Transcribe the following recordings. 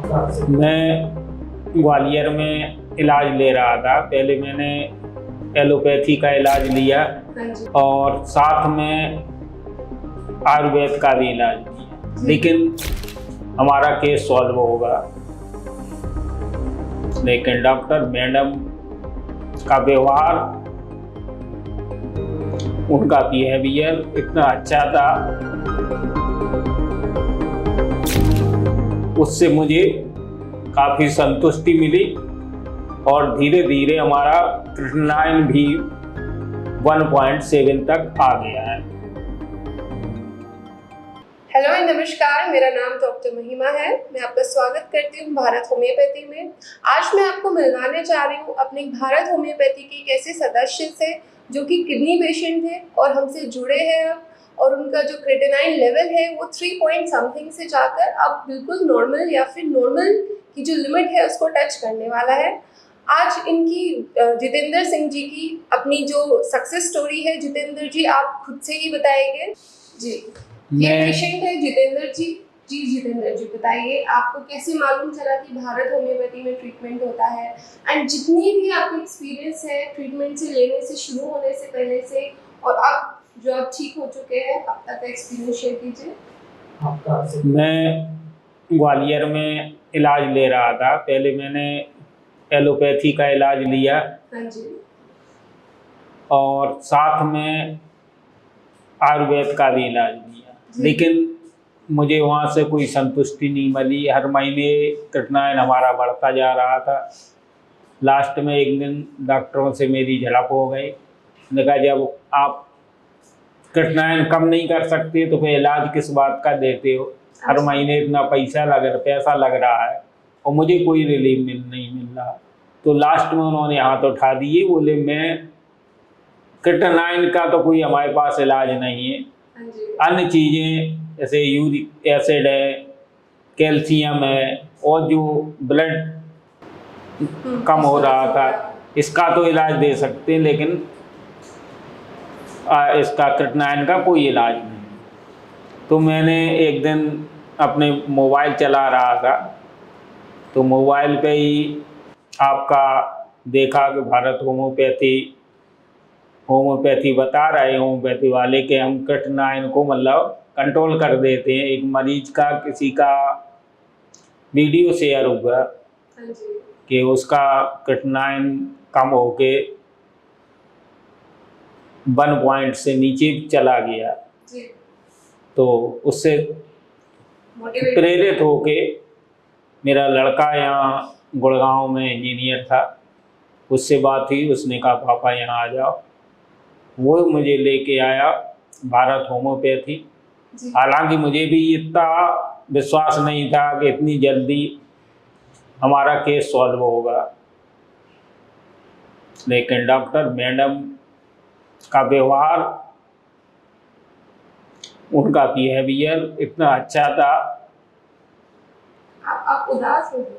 मैं ग्वालियर में इलाज ले रहा था। पहले मैंने एलोपैथी का इलाज लिया और साथ में आयुर्वेद का भी इलाज लिया, लेकिन हमारा केस सॉल्व होगा। लेकिन डॉक्टर मैडम का व्यवहार, उनका बिहेवियर इतना अच्छा था, उससे मुझे काफ़ी संतुष्टि मिली और धीरे धीरे हमारा क्रिएटिनिन भी 1.7 तक आ गया है। हेलो नमस्कार, मेरा नाम डॉक्टर महिमा है। मैं आपका स्वागत करती हूँ भारत होम्योपैथी में। आज मैं आपको मिलवाने जा रही हूँ अपने भारत होम्योपैथी के एक ऐसे सदस्य से जो कि किडनी पेशेंट थे और हमसे जुड़े हैं अब, और उनका जो क्रिएटिनिन लेवल है वो 3 पॉइंट समथिंग से जाकर अब बिल्कुल नॉर्मल या फिर नॉर्मल की जो लिमिट है उसको टच करने वाला है। आज इनकी जितेंद्र सिंह जी की अपनी जो सक्सेस स्टोरी है, जितेंद्र जी आप खुद से ही बताएंगे। जी, ये पेशेंट है जितेंद्र जी। जी जितेंद्र जी, बताइए आपको कैसे मालूम चला कि भारत होम्योपैथी में ट्रीटमेंट होता है, एंड जितनी भी आपका एक्सपीरियंस है ट्रीटमेंट से लेने से, शुरू होने से पहले से और अब जो आप ठीक हो चुके हैं, अब तक का एक्सपीरियंस शेयर कीजिए। मैं ग्वालियर में इलाज ले रहा था। पहले मैंने एलोपैथी का इलाज लिया और साथ में आयुर्वेद का भी इलाज लिया, लेकिन मुझे वहाँ से कोई संतुष्टि नहीं मिली। हर महीने क्रिएटिनिन हमारा बढ़ता जा रहा था। लास्ट में एक दिन डॉक्टरों से मेरी झड़प हो गई। उन्होंने कहा जब आप क्रिएटिनिन कम नहीं कर सकते तो फिर इलाज किस बात का देते हो? हर महीने इतना पैसा लग रहा है और मुझे कोई रिलीफ नहीं मिल रहा। तो लास्ट में उन्होंने हाथ उठा दिए, बोले मैं क्रिएटिनिन का तो कोई हमारे पास इलाज नहीं है, अन्य चीज़ें जैसे यूरिक एसिड है, कैल्शियम है और जो ब्लड कम हो रहा था इसका तो इलाज दे सकते हैं, लेकिन इसका क्रिएटिनिन का कोई इलाज नहीं। तो मैंने एक दिन अपने मोबाइल चला रहा था तो मोबाइल पे ही आपका देखा कि भारत होम्योपैथी बता रहे होम्योपैथी वाले कि हम क्रिएटिनिन को मतलब कंट्रोल कर देते हैं। एक मरीज का किसी का वीडियो शेयर हुआ कि उसका क्रिएटिनिन कम होके 1 पॉइंट से नीचे चला गया। तो उससे प्रेरित होके मेरा लड़का यहाँ गुड़गांव में इंजीनियर था, उससे बात हुई। उसने कहा पापा यहाँ आ जाओ। वो मुझे लेके आया भारत होम्योपैथी। हालांकि मुझे भी इतना विश्वास नहीं था कि इतनी जल्दी हमारा केस सॉल्व होगा, लेकिन डॉक्टर मैडम का व्यवहार, उनका बिहेवियर इतना अच्छा था, आप उदास हो गए?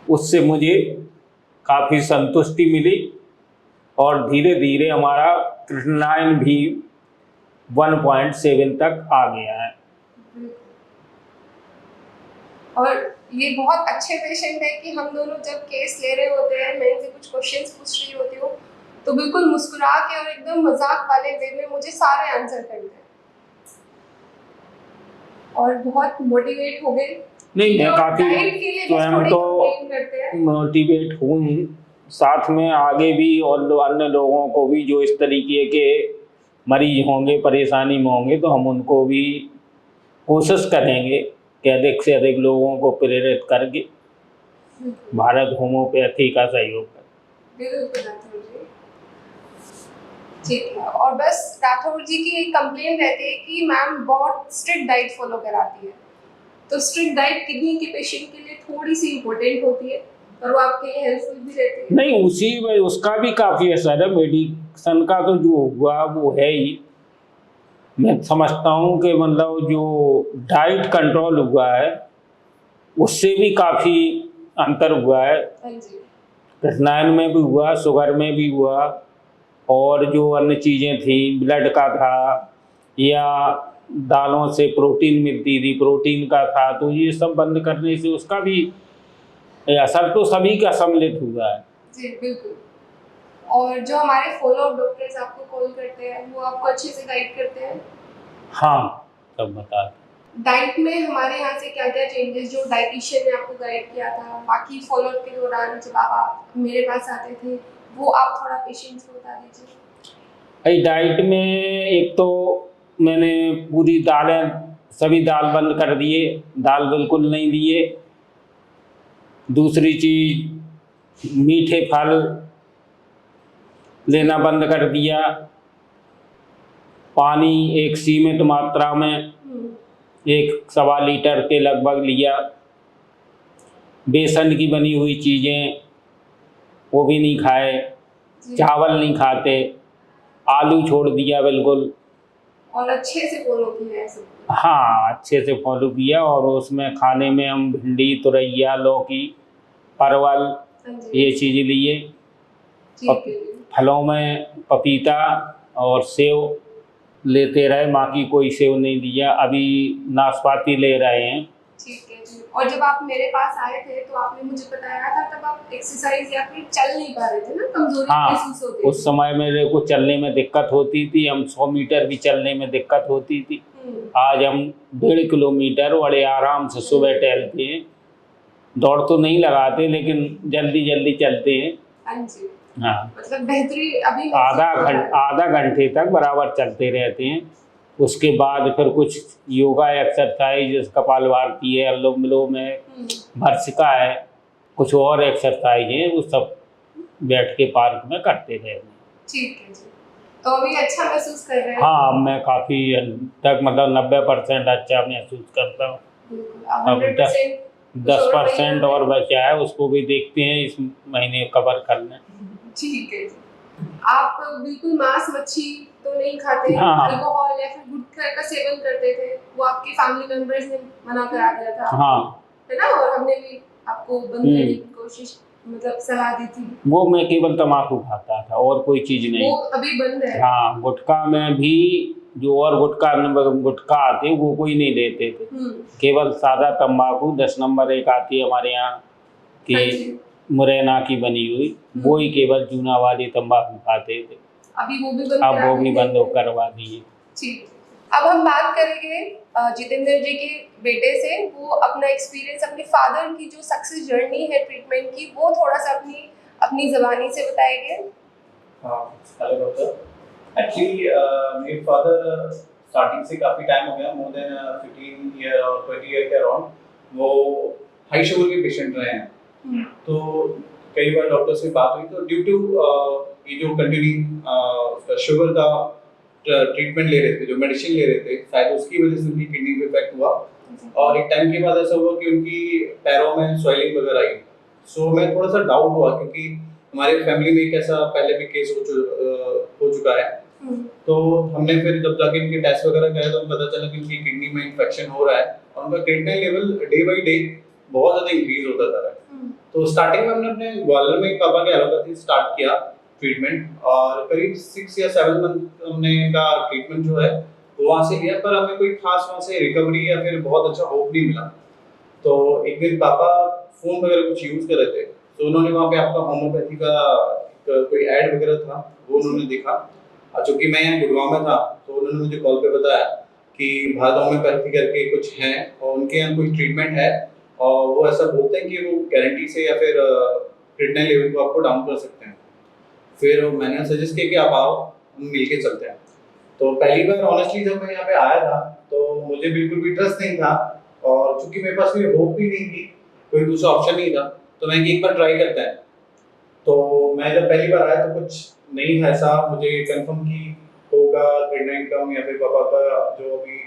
उससे मुझे काफ़ी संतुष्टि मिली और धीरे धीरे हमारा क्रिएटिनिन भी 1.7 तक आ गया है। और ये बहुत अच्छे पेशेंट है कि हम दोनों जब केस ले रहे होते हैं, मैं इनसे कुछ क्वेश्चंस पूछ रही होती हूँ तो बिल्कुल मुस्कुरा के और एकदम मजाक वाले वे में मुझे सारे आंसर करते हैं और बहुत मोटिवेट हो गए। नहीं, मैं काफ़ी स्वयं तो मोटिवेट हूँ, साथ में आगे भी और अन्य लोगों को भी जो इस तरीके के मरीज होंगे, परेशानी में होंगे, तो हम उनको भी कोशिश करेंगे कि अधिक से अधिक लोगों को प्रेरित करके भारत होम्योपैथी का सहयोग करें। ठीक है। और बस राठौर जी की एक कंप्लेन रहती है कि मैम बहुत स्ट्रिक्ट डाइट फॉलो कराती है, तो स्ट्रिक्ट डाइट किडनी के पेशेंट के लिए थोड़ी सी इम्पोर्टेंट होती है और वो आपके लिए हेल्पफुल भी रहती है। नहीं, उसी में उसका भी काफ़ी असर है। मेडिसिन का तो जो हुआ वो है ही। मैं समझता हूँ कि मतलब जो डाइट कंट्रोल हुआ है उससे भी काफ़ी अंतर हुआ है। क्रिएटिनिन में भी हुआ, शुगर में भी हुआ, और जो अन्य चीज़ें थी, ब्लड का था या दालों से प्रोटीन मिलती थी, प्रोटीन का था, तो ये सब बंद करने से उसका भी असर तो सभी का सम्मिलित हुआ है। जी बिल्कुल। और जो हमारे फॉलो अप डॉक्टर्स आपको कॉल करते हैं वो आपको अच्छे से गाइड करते हैं? हाँ, सब बताते। डाइट में हमारे यहाँ से क्या क्या चेंजेस, जो डाइटिशियन ने आपको गाइड किया था, बाकी फॉलो अप के दौरान जब आप मेरे पास आते थे, वो आप थोड़ा पेशेंट्स को बता दीजिए। भाई डाइट में एक तो मैंने पूरी दालें, सभी दाल बंद कर दिए, दाल बिल्कुल नहीं दिए। दूसरी चीज, मीठे फल लेना बंद कर दिया। पानी एक सीमित मात्रा में 1-1.25 लीटर के लगभग लिया। बेसन की बनी हुई चीज़ें वो भी नहीं खाए, चावल नहीं खाते, आलू छोड़ दिया बिल्कुल। और अच्छे से फॉलो किया है सब? हाँ, अच्छे से फॉलो किया। और उसमें खाने में हम भिंडी, तुरैया, लौकी, परवल ये चीज़ लिए। फलों में पपीता और सेव लेते रहे, बाकी कोई सेव नहीं लिया। अभी नाशपाती ले रहे हैं। ठीक है जी। और जब आप मेरे पास आए थे तो आपने मुझे बताया था तब आप एक्सरसाइज या फिर चल नहीं पा रहे थे ना, कमजोरी महसूस होती थी। उस समय मेरे को चलने में दिक्कत होती थी, हम 100 मीटर भी चलने में दिक्कत होती थी। आज हम 1.5 किलोमीटर बड़े आराम से सुबह टहलते हैं। दौड़ तो नहीं लगाते लेकिन जल्दी जल्दी चलते हैं। हाँ जी। हाँ, मतलब बेहतरी अभी आधा घंटे तक बराबर चलते रहते हैं। उसके बाद फिर कुछ योगा एक्सरसाइज, कपालभाति है, अनुलोम विलोम है, भर्सिका है, कुछ और एक्सरसाइज है, वो सब बैठ के पार्क में करते रहते हैं। ठीक है जी। तो अभी अच्छा महसूस कर रहे हैं? हाँ, मैं काफ़ी तक मतलब 90% अच्छा महसूस करता हूँ। अब 10% और बचा है, उसको भी देखते हैं इस महीने कवर कर लें। ठीक है जी। आप बिल्कुल मांस मच्छी तो नहीं खाते? हाँ। अल्कोहल या फिर गुटखा का सेवन करते थे, वो आपके फैमिली मेंबर्स ने मना करा दिया था? हाँ, है ना, और हमने भी आपको बंद करने की कोशिश मतलब सलाह दी थी। वो मैं केवल तम्बाकू खाता था और कोई चीज़ नहीं। वो अभी बंद है? हाँ, गुटखा में भी जो और गुटखा आते वो कोई नहीं देते थे, केवल सादा तम्बाकू 10 नंबर एक आती है हमारे यहाँ की, मुरैना की बनी हुई, वो ही केवल चूना वाली तम्बाकू खाते थे। अभी वो भी बंद? अब वो भी बंद करवा दिए। ठीक। अब हम बात करेंगे जितेंद्र जी के बेटे से। वो अपना एक्सपीरियंस, अपने फादर की जो सक्सेस जर्नी है ट्रीटमेंट की, वो थोड़ा सा अपनी ज़बानी से बताएंगे। Hello doctor. एक्चुअली मेरे फादर स्टार्टिंग से काफ़ी टाइम हो गया, मोर देन 15 ईयर और 20 ईयर के अराउंड, वो हाई शुगर के पेशेंट रहे हैं। तो कई बार डॉक्टर से बात हुई तो ड्यू टू ये जो कंटिन्यू शुगर का ट्रीटमेंट ले रहे थे, जो मेडिसिन ले रहे थे, शायद उसकी वजह से उनकी किडनी पे इफेक्ट हुआ। और एक टाइम के बाद ऐसा हुआ कि उनकी पैरों में स्वेलिंग वगैरह आई। सो मैं थोड़ा सा डाउट हुआ क्योंकि हमारे फैमिली में एक ऐसा पहले भी केस हो चुका है। तो हमने फिर जब जाके इनके टेस्ट वगैरह कराए तो पता चला कि इनकी किडनी में इन्फेक्शन हो रहा है और उनका creatinine level day by day बहुत ज़्यादा इंक्रीज होता जा रहा है। तो स्टार्टिंग में हमने अपने ग्वालियर में पापा के एलोपैथी स्टार्ट किया ट्रीटमेंट, और करीब 6 या 7 मंथ हमने इनका ट्रीटमेंट जो है वो वहाँ से लिया, पर हमें कोई खास वहाँ से रिकवरी या फिर बहुत अच्छा होप नहीं मिला। तो एक दिन पापा फोन वगैरह कुछ यूज कर रहे थे, तो उन्होंने वहाँ पे आपका होम्योपैथी का कोई ऐड वगैरह था, वो उन्होंने देखा। चूंकि मैं यहाँ गुड़गांव में था तो उन्होंने मुझे कॉल पे बताया कि भारत होम्योपैथी करके कुछ है और उनके यहाँ कोई ट्रीटमेंट है, और वो ऐसा बोलते हैं कि वो गारंटी से या फिर क्रिएटिनिन लेवल को आपको डाउन कर सकते हैं। फिर मैंने सजेस्ट किया कि आप आओ, हम मिलके चलते हैं। तो पहली बार ऑनेस्टली जब मैं यहाँ पे आया था तो मुझे बिल्कुल भी ट्रस्ट नहीं था, और चूंकि मेरे पास कोई होप भी नहीं थी, कोई दूसरा ऑप्शन नहीं था, तो मैं एक बार ट्राई करता है। तो मैं जब पहली बार आया तो कुछ नहीं था ऐसा मुझे कंफर्म की होगा क्रिएटिनिन कम या फिर पापा का जो अभी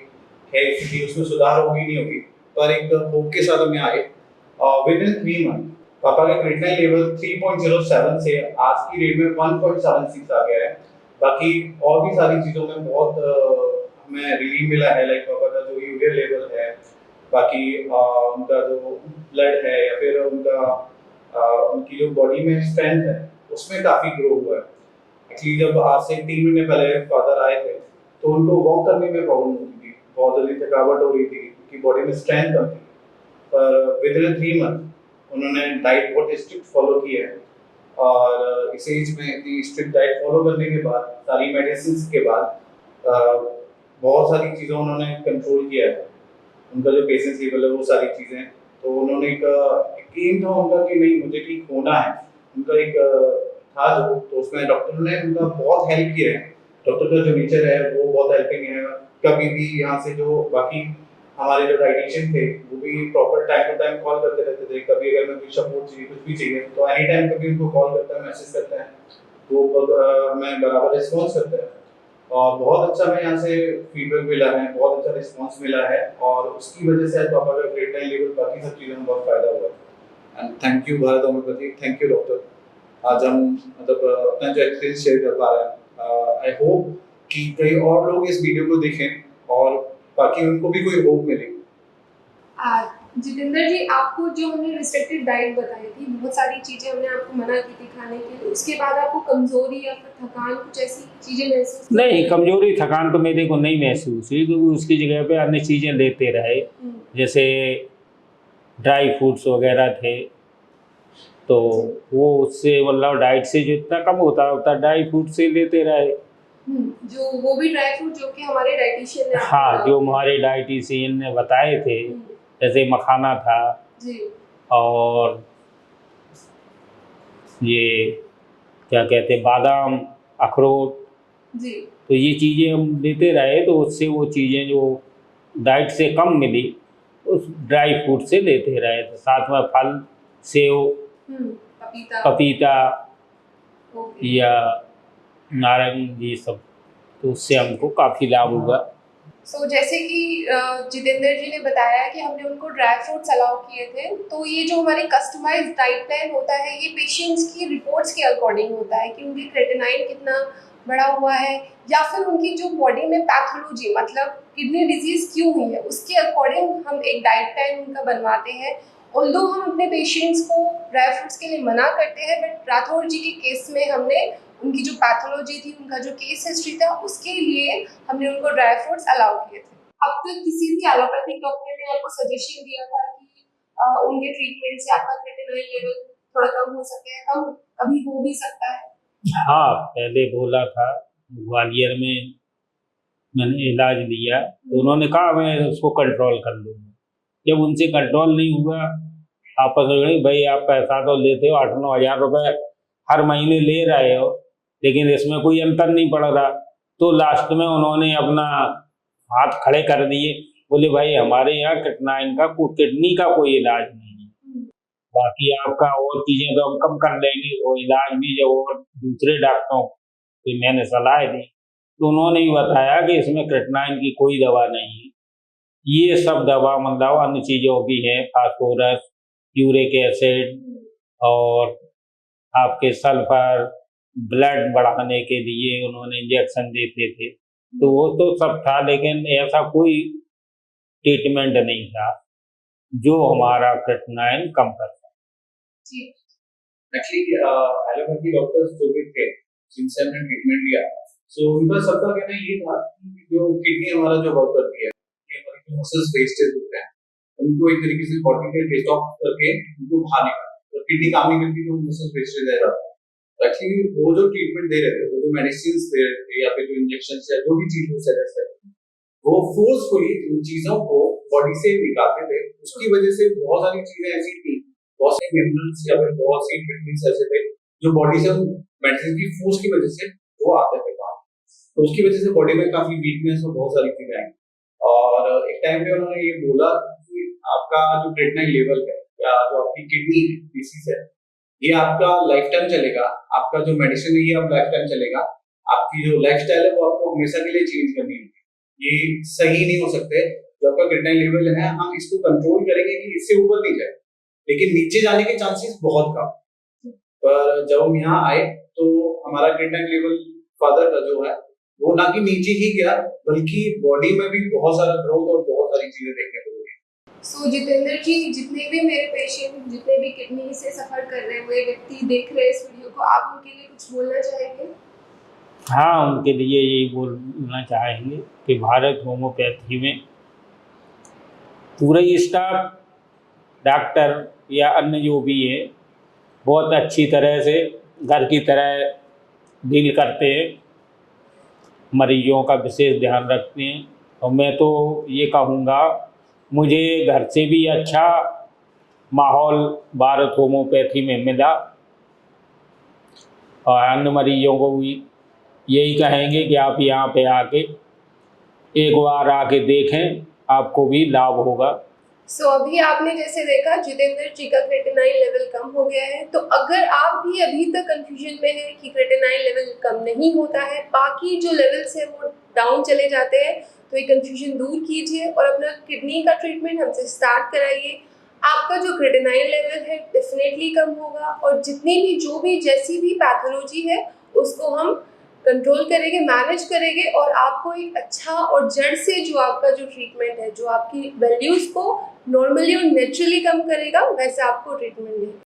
है स्थिति उसमें सुधार होगी नहीं होगी, पर एक होप के साथ हम यहाँ आए। विद इन 3 मंथ पापा का क्रिएटिनिन लेवल 3.07 से आज की डेट में 1.76 आ गया है। बाकी और भी सारी चीज़ों में बहुत हमें रिलीफ मिला है, लाइक पापा का जो यूरिया लेवल है, बाकी उनका जो ब्लड है या फिर उनकी जो बॉडी में स्ट्रेंथ है उसमें काफ़ी ग्रो हुआ है। एक्चुअली जब आज से 3 महीने पहले फादर आए थे तो उनको वॉक करने में प्रॉब्लम होती थी, बहुत जल्दी थकावट हो रही थी, उनकी बॉडी में स्ट्रेंथ कम थी। पर विद इन 3 मंथ उन्होंने डाइट बहुत स्ट्रिक्ट फॉलो की है, और इस एज में इतनी स्ट्रिक्ट डाइट फॉलो करने के बाद, सारी मेडिसिन के बाद, बहुत सारी चीज़ें उन्होंने कंट्रोल किया है। उनका जो पेशेंस लेवल है वो सारी चीज़ें, तो उन्होंने एक एम था उनका कि नहीं मुझे ठीक होना है। उनका एक था जो, तो उसमें डॉक्टर ने उनका बहुत हेल्प किया है। डॉक्टर का जो नेचर है वो बहुत हेल्पिंग है। कभी भी यहाँ से जो बाकी हमारे जो डाइटिशियन थे वो भी proper time to time call करते रहते थे। कभी अगर मैं कोई सपोर्ट चाहिए, कुछ भी चाहिए, तो एनी टाइम कभी उनको कॉल करता है, मैसेज करते हैं, तो हमें बराबर रिस्पॉन्स करते हैं। और बहुत अच्छा हमें यहाँ से फीडबैक मिला है, बहुत अच्छा रिस्पॉन्स मिला है, और उसकी वजह से आज पापा का क्रिएटिनिन लेवल, बाकी सब चीज़ों में बहुत फायदा हुआ है। And thank you Bharat homeopathy, thank you doctor. आज हम मतलब अपना जो एक्सपीरियंस शेयर कर पा रहे हैं। आई होप कि कई और लोग इस वीडियो को देखें और ताकि उनको भी कोई होप मिले। जितेंद्र जी, आपको जो हमने रिस्ट्रिक्टेड डाइट बताई थी, बहुत सारी चीज़ें हमने आपको मना की थी खाने के लिए, उसके बाद आपको कमजोरी या फिर थकान कुछ ऐसी चीज़ें महसूस नहीं, कमजोरी थकान तो मेरे को नहीं महसूस हुई, क्योंकि उसकी जगह पे अन्य चीज़ें लेते रहे, जैसे ड्राई फ्रूट्स वगैरह थे, तो वो उससे मतलब डाइट से जितना कम होता होता ड्राई फ्रूट से लेते रहे। जो वो भी ड्राई फ्रूट जो कि हमारे डाइटिशियन ने हाँ, जो हमारे डाइटिशियन ने बताए थे, जैसे मखाना था जी, और ये क्या कहते हैं, बादाम, अखरोट, जी, तो ये चीज़ें हम लेते रहे, तो उससे वो चीज़ें जो डाइट से कम मिली उस ड्राई फ्रूट से लेते रहे। तो साथ में फल, सेव, पपीता, पपीता ओके। या नारंगी, ये सब, तो उससे हमको काफ़ी लाभ हुआ। सो जैसे कि जितेंद्र जी ने बताया कि हमने उनको ड्राई फ्रूट्स अलाउ किए थे, तो ये जो हमारे कस्टमाइज्ड डाइट प्लान होता है, ये पेशेंट्स की रिपोर्ट्स के अकॉर्डिंग होता है कि उनकी क्रेटिनाइन कितना बढ़ा हुआ है, या फिर उनकी जो बॉडी में पैथोलॉजी, मतलब किडनी डिजीज क्यों हुई है, उसके अकॉर्डिंग हम एक डाइट प्लान उनका बनवाते हैं। ऑल्दो हम अपने पेशेंट्स को ड्राई फ्रूट्स के लिए मना करते हैं, बट राठौर जी के केस में हमने उनकी जो पैथोलॉजी थी, उनका जो केस हिस्ट्री था, उसके लिए हमने उनको ड्राई फ्रूट्स अलाउ किए थे। अब तक किसी भी एलोपैथिक डॉक्टर ने आपको सजेशन दिया था कि उनके ट्रीटमेंट से आपका क्रेटिनाइन लेवल थोड़ा कम हो सकता है, कम कभी हो भी सकता है? हाँ, पहले बोला था, ग्वालियर में मैंने इलाज लिया, तो उन्होंने कहा मैं उसको कंट्रोल कर लूँगा। जब उनसे कंट्रोल नहीं हुआ, आपस में भाई आप पैसा तो लेते हो, 8-9 हज़ार रुपये हर महीने ले रहे हो, लेकिन इसमें कोई अंतर नहीं पड़ रहा। तो लास्ट में उन्होंने अपना हाथ खड़े कर दिए, बोले भाई हमारे यहाँ क्रेटिनाइन का किडनी का कोई इलाज नहीं है, बाकी आपका और चीज़ें तो हम कम कर देंगे। वो इलाज भी जब और दूसरे डॉक्टरों को मैंने सलाह दी, तो उन्होंने ही बताया कि इसमें क्रेटिनाइन की कोई दवा नहीं है, ये सब दवा मतलब अन्य चीज़ों की है, फास्फोरस, यूरिक एसिड और आपके सल्फर, ब्लड बढ़ाने के लिए उन्होंने इंजेक्शन देते थे, तो वो तो सब था, लेकिन ऐसा कोई ट्रीटमेंट नहीं था जो हमारा क्रेटिनाइन कम कर जी, एक्चुअली एलोपैथी डॉक्टर्स जो भी थे जिनसे हमने ट्रीटमेंट लिया, सो उनका सबका कहना ये था कि जो किडनी हमारा जो वर्क करती है, कि हमारी जो मसल्स वेस्टेज होते हैं, उनको एक तरीके से बॉडी में डिस्टॉक करके उनको बाहर निकालना, तो किडनी काम नहीं करती तो मसल्स वेस्टेज रह जाता है। एक्चुअली वो जो ट्रीटमेंट दे रहे थे, वो जो मेडिसिन दे रहे थे, या फिर जो इंजेक्शन या जो भी चीज वो सजेस्ट करते थे, वो फोर्सफुली उन चीजों को बॉडी से निकालते थे। उसकी वजह से बहुत सारी चीजें ऐसी थी, बहुत से मिनरल्स या फिर बहुत सी विटामिन्स ऐसे थे जो बॉडी से मेडिसिन की फोर्स की वजह से वो आते थे बाहर, तो उसकी वजह से बॉडी में काफी वीकनेस और बहुत सारी चीजें आई। और एक टाइम पे उन्होंने ये बोला कि आपका जो क्रेटिनाइन लेवल है या जो आपकी किडनी डिसीज है, ये आपका लाइफ टाइम चलेगा, आपका जो मेडिसिन है ये आप लाइफ टाइम चलेगा, आपकी जो लाइफस्टाइल है वो आपको हमेशा के लिए चेंज करनी होगी, ये सही नहीं हो सकते। जो आपका क्रेटिनाइन लेवल है हम इसको कंट्रोल करेंगे कि इससे ऊपर नहीं जाए, लेकिन नीचे जाने के चांसेस बहुत कम। पर जब हम यहाँ आए तो हमारा क्रेटिनाइन लेवल फादर का जो है वो ना कि नीचे ही गया, बल्कि बॉडी में भी बहुत सारा ग्रोथ और बहुत सारी चीजें देखने को मिली। सो जितेंद्र जी, जितने भी मेरे पेशेंट, जितने भी किडनी से सफर कर रहे हुए व्यक्ति देख रहे हैं इस वीडियो को, आप उनके लिए कुछ बोलना चाहेंगे? हाँ, उनके लिए यही बोलना चाहेंगे कि भारत होम्योपैथी में पूरा ही स्टाफ, डॉक्टर या अन्य जो भी है, बहुत अच्छी तरह से घर की तरह डील करते हैं, मरीजों का विशेष ध्यान रखते हैं। और मैं तो ये कहूँगा, मुझे घर से भी अच्छा माहौल भारत होम्योपैथी में मिला, और अन्य मरीजों को भी यही कहेंगे कि आप यहाँ पे आके एक बार आके देखें, आपको भी लाभ होगा। सो अभी आपने जैसे देखा जितेंद्र जी का क्रेटिनाइन लेवल कम हो गया है। तो अगर आप भी अभी तक कंफ्यूजन में हैं कि क्रेटिनाइन लेवल कम नहीं होता है, बाकी जो लेवल्स है वो डाउन चले जाते हैं, तो ये कंफ्यूजन दूर कीजिए और अपना किडनी का ट्रीटमेंट हमसे स्टार्ट कराइए। आपका जो क्रेटिनाइन लेवल है डेफिनेटली कम होगा, और जितनी भी जो भी जैसी भी पैथोलॉजी है उसको हम कंट्रोल करेंगे, मैनेज करेंगे, और आपको एक अच्छा और जड़ से जो आपका जो ट्रीटमेंट है, जो आपकी वैल्यूज़ को नॉर्मली और नेचुरली कम करेगा, वैसे आपको ट्रीटमेंट देंगे।